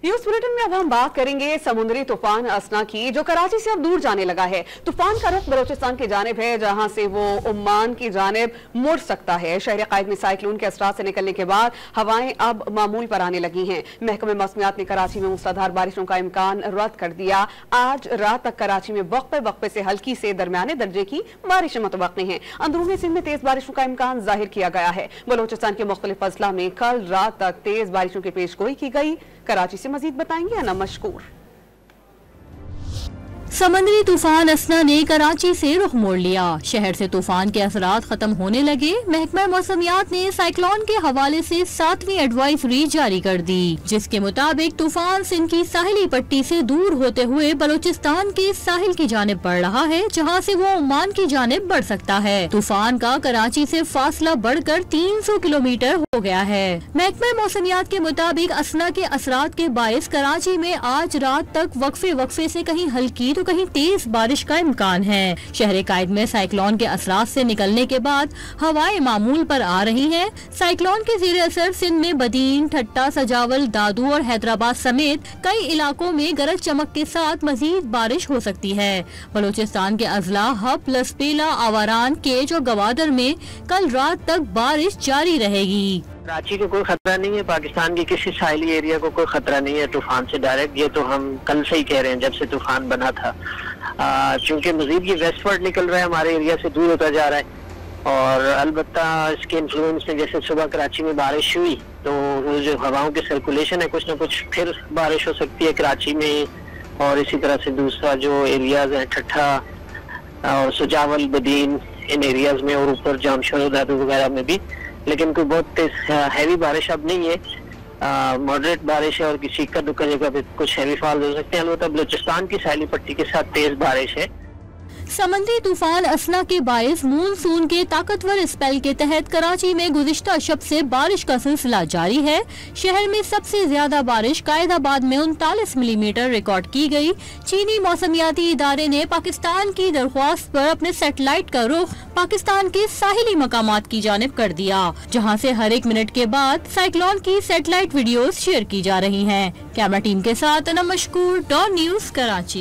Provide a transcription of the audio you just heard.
News bulletin में अब हम बात करेंगे समुद्री तूफान असना की, जो कराची से अब दूर जाने लगा है। तूफान का रुख बलोचिस्तान की जानिब है, जहां से वो ओमान की जानिब मुड़ सकता है। शहर कायद में साइक्लोन के असरात से निकलने के बाद हवाएं अब मामूल पर आने लगी हैं। महकमे मौसमियात ने कराची में मूसलाधार बारिशों का इम्कान रद्द कर दिया। आज रात तक कराची में वक्फे से हल्की से दरमियाने दर्जे की बारिशें मुतवक्की हैं। अंदरूनी सिंध में तेज बारिशों का इम्कान जाहिर किया गया है। बलोचिस्तान के मुख्तलिफ अजला में कल रात तक तेज बारिशों की पेशगोई की गई। कराची से मजीद बताएंगे अना मशकूर। समंदरी तूफान असना ने कराची से रुख मोड़ लिया। शहर से तूफान के असरात खत्म होने लगे। महकमा मौसमियात ने साइक्लोन के हवाले से 7वीं एडवाइजरी जारी कर दी, जिसके मुताबिक तूफान सिंध की साहिली पट्टी से दूर होते हुए बलूचिस्तान के साहिल की जानिब बढ़ रहा है, जहां से वो ओमान की जानिब बढ़ सकता है। तूफान का कराची से फासला बढ़कर 300 किलोमीटर हो गया है। महकमा मौसमियात के मुताबिक असना के असरात के बायस कराची में आज रात तक वक्फे से कहीं हल्की तो कहीं तेज बारिश का इम्कान है। शहर कायद में साइक्लोन के असरात से निकलने के बाद हवाएं मामूल पर आ रही हैं। साइक्लोन के ज़ेरे असर सिंध में बदीन, ठट्टा, सजावल, दादू और हैदराबाद समेत कई इलाकों में गरज चमक के साथ मजीद बारिश हो सकती है। बलूचिस्तान के अजला हब, लसपेला, आवारान, केज और गवादर में कल रात तक बारिश जारी रहेगी। कराची को कोई खतरा नहीं है, पाकिस्तान के किसी साहिली एरिया को कोई खतरा नहीं है तूफान से डायरेक्ट। ये तो हम कल से ही कह रहे हैं, जब से तूफान बना था। चूंकि मजीद ये वेस्टवर्ड निकल रहा है, हमारे एरिया से दूर होता जा रहा है। और अलबत्ता इसके इन्फ्लुएंस में जैसे सुबह कराची में बारिश हुई, तो वो जो हवाओं की सर्कुलेशन है, कुछ न कुछ फिर बारिश हो सकती है कराची में। और इसी तरह से दूसरा जो एरियाज है, ठट्ठा और सजावल, बदीन, इन एरियाज में, और ऊपर जामशोर, दादू वगैरह में भी। लेकिन कोई बहुत तेज हैवी बारिश अब नहीं है, मॉडरेट बारिश है। और किसी का दुक्का जगह पे कुछ हैवी फॉल हो सकते हैं। अलबत्ता बलूचिस्तान की साहिली पट्टी के साथ तेज बारिश है। समंदरी तूफान असना के बायस मानसून के ताकतवर स्पेल के तहत कराची में गुज़िश्ता शब से बारिश का सिलसिला जारी है। शहर में सबसे ज्यादा बारिश कायदाबाद में 39 मिलीमीटर रिकॉर्ड की गई। चीनी मौसमियाती इदारे ने पाकिस्तान की दरख्वास्त पर अपने सैटेलाइट का रुख पाकिस्तान के साहिली मकामात की जानिब कर दिया, जहां से हर एक मिनट के बाद साइक्लोन की सैटेलाइट वीडियोस शेयर की जा रही हैं। कैमरा टीम के साथ अना मशकूर, डॉन न्यूज, कराची।